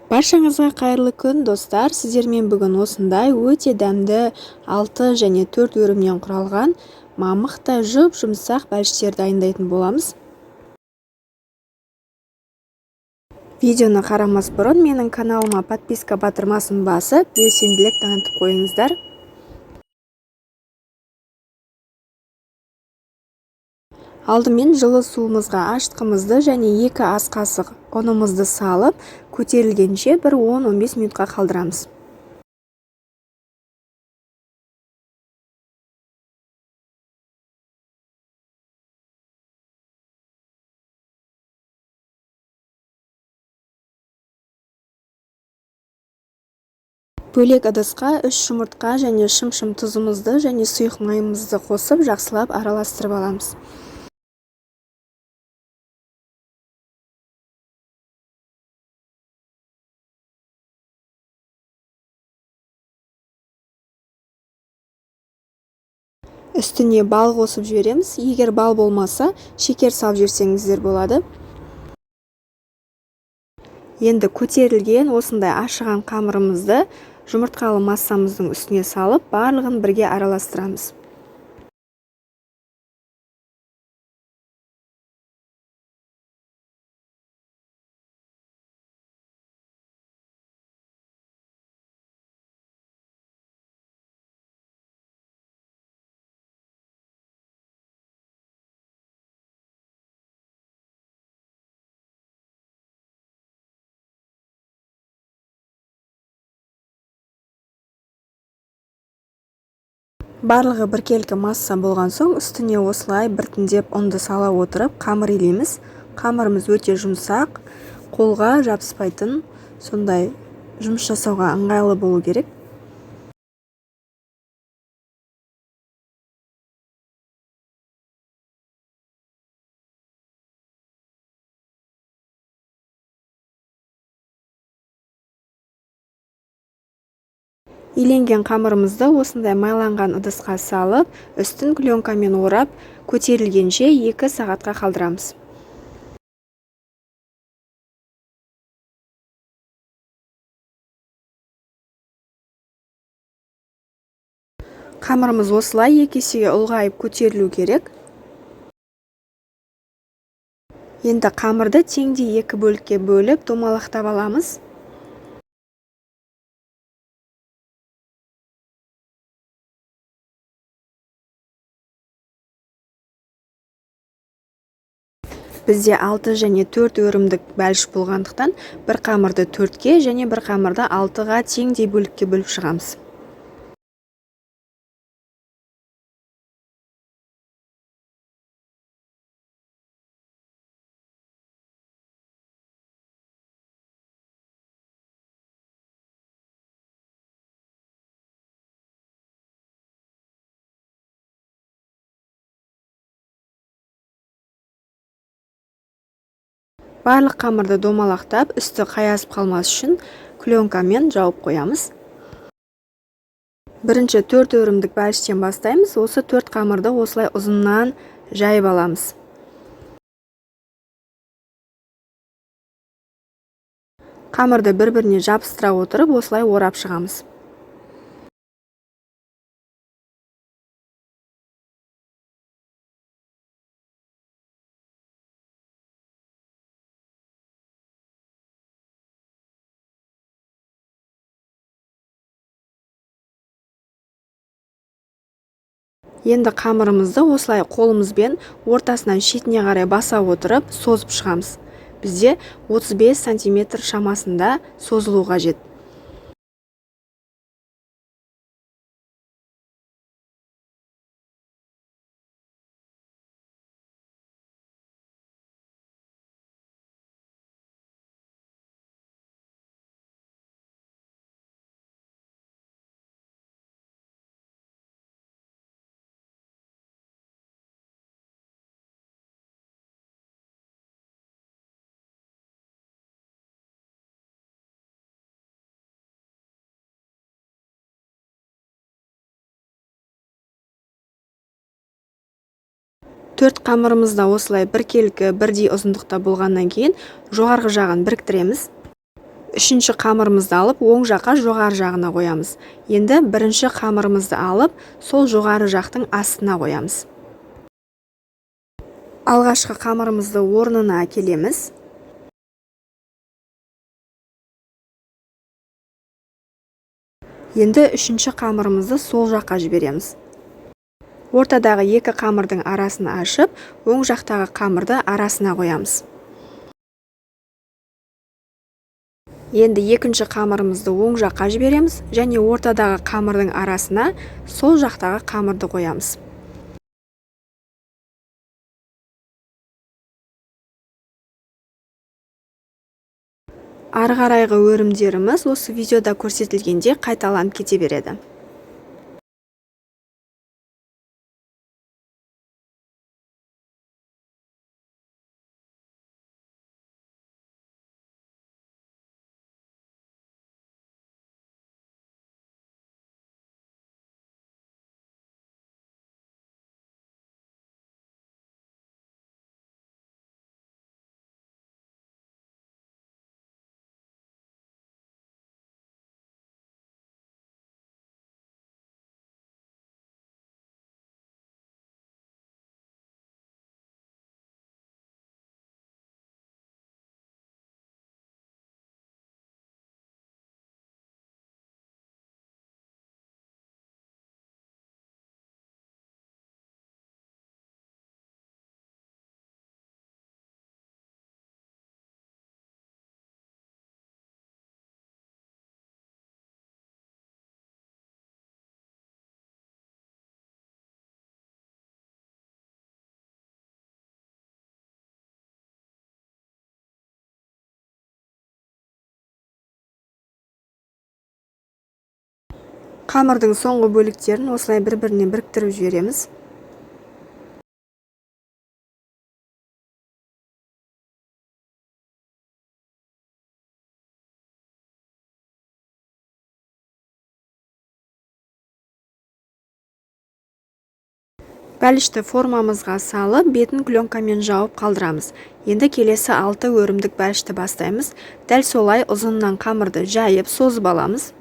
Баршаңызға қайырлы күн, достар. Сіздермен бүгін осындай өте дәмді 6 және 4 өрімнен құралған мамықтай жұмсақ бәліштер дайындайтын боламыз. Видеоны қарамас бұрын менің каналыма подписка батырмасын басып, белсенділік танытып қойыңыздар. Алдымен жылы суымызға ашытқымызды және 2 ас қасық ұнымызды салып, көтерілгенше бір 10-15 минутқа қалдырамыз. Бөлек ыдысқа 3 жұмыртқа және шым-шым тұзымызды және сұйық майымызды қосып, жақсылап араластырып аламыз. Үстіне бал қосып жібереміз. Егер бал болмаса, шекер салып жіберсеңіздер болады. Енді көтерілген осындай ашыған қамырымызды жұмыртқалы массамыздың үстіне салып, барлығын бірге араластырамыз. Барлығы біркелкі масса болған соң, үстіне осылай біртіндеп ұнды сала отырып, қамыр илейміз. Қамырымыз өте жұмсақ, қолға жабыспайтын, сондай жұмыс жасауға ыңғайлы болу керек. Иленген қамырымызды осындай майланған ыдысқа салып, үстін пленкамен орап, көтерілгенше 2 сағатқа қалдырамыз. Қамырымыз осылай 2 есеге ұлғайып көтерілу керек. Енді қамырды теңдей 2 бөлікке бөліп, домалақтап аламыз. Бізде 6 және 4 өрімдік бәліш болғандықтан, бір қамырды 4-ке және бір қамырды 6-ға теңдей бөлікке бөліп шығамыз. Барлық қамырды домалақтап, үсті қаясып қалмас үшін пленкамен жауып қоямыз. Бірінші 4 өрімдік бәліштен бастаймыз. Осы 4 қамырды осылай ұзыннан жайып аламыз. Қамырды бір-біріне жабыстыра отырып, осылай орап шығамыз. Енді қамырымызды осылай қолымызбен ортасынан шетіне қарай баса отырып, созып шығамыз. Бізде 35 см шамасында созылу қажет. Төрт қамырымызда осылай біркелкі бірдей ұзындықта болғаннан кейін жоғарғы жағын біріктіреміз. Үшінші қамырымызды алып, оң жаққа жоғары жағына қоямыз. Енді бірінші қамырымызды алып, сол жоғары жақтың астына қоямыз. Алғашқы қамырымызды орнына әкелеміз. Енді үшінші қамырымызды сол жаққа жібереміз. Ортадағы екі қамырдың арасын ашып, оң жақтағы қамырды арасына қоямыз. Енді екінші қамырымызды оң жаққа жібереміз және ортадағы қамырдың арасына сол жақтағы қамырды қоямыз. Ары қарайғы өрімдеріміз осы видеода көрсетілгенде қайталанып кете береді. Қамырдың соңғы бөліктерін осылай бір-біріне біріктіріп жібереміз. Бәлішті формамызға салып, бетін пленкамен жауып қалдырамыз. Енді келесі 6 өрімдік бәлішті бастаймыз. Дәл солай ұзыннан қамырды жайып, созып аламыз.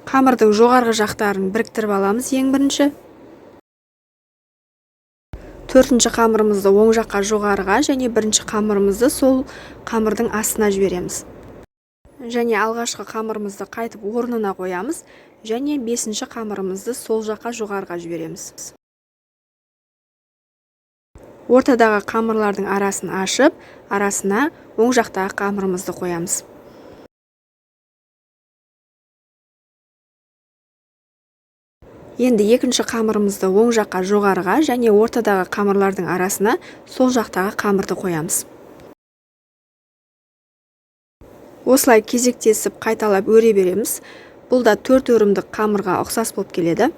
Қамырдың жоғарғы жақтарын біріктіріп аламыз ең бірінші. Төртінші қамырымызды оң жаққа жоғарыға және бірінші қамырымызды сол қамырдың астына жібереміз. Және алғашқы қамырымызды қайтып орнына қоямыз және бесінші қамырымызды сол жаққа жоғарыға жібереміз. Ортадағы қамырлардың арасын ашып, арасына оң жақтағы қамырымызды қоямыз. Енді екінші қамырымызды оң жаққа жоғарыға және ортадағы қамырлардың арасына сол жақтағы қамырды қоямыз. Осылай кезектесіп қайталап өре береміз. Бұл да 4 өрімдік қамырға ұқсас болып келеді.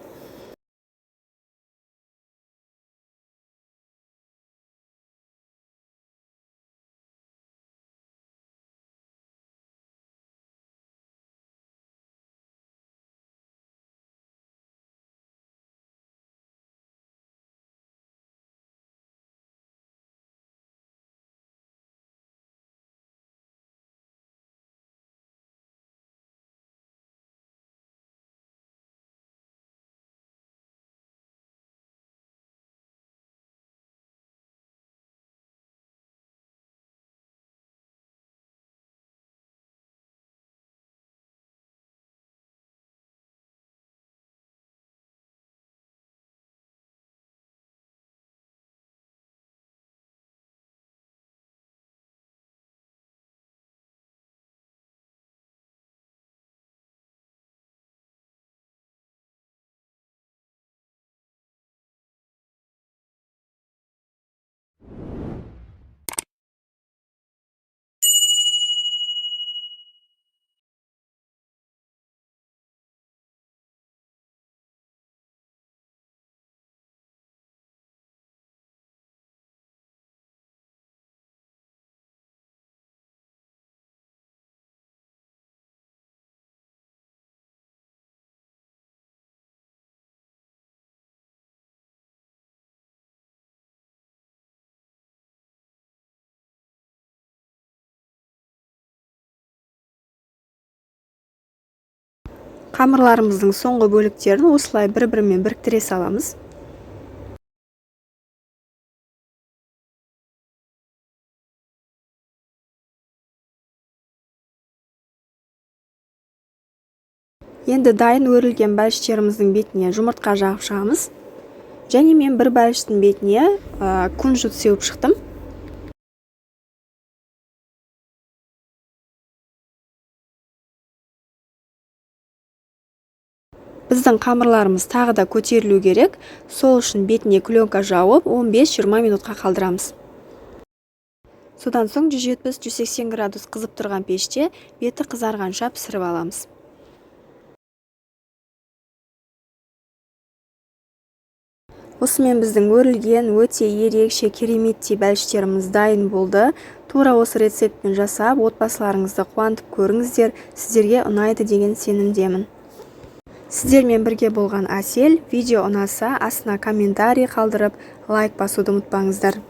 Қамырларымыздың соңғы бөліктерін осылай бір-бірімен біріктіре саламыз. Енді дайын өрілген бәліштеріміздің бетіне жұмыртқа жағып шығамыз. Және мен бір бәліштің бетіне кунжут сеуіп шықтым. Біздің қамырларымыз тағы да көтерілу керек. Сол үшін бетіне пленка жауып 15-20 минутқа қалдырамыз. Содан соң 170-180 градус қызып тұрған пеште беті қызарғанша пісіріп аламыз. Осымен біздің өрілген, өте ерекше кереметтей бәліштеріміз дайын болды. Тура осы рецептпен жасап, отбасыларыңызды қуантып көріңіздер. Сіздерге ұнайды деген сенімдемін. Сіздермен бірге болған Әсел. Видео ұнаса, астына комментарий қалдырып, лайк басуды ұмытпаңыздар.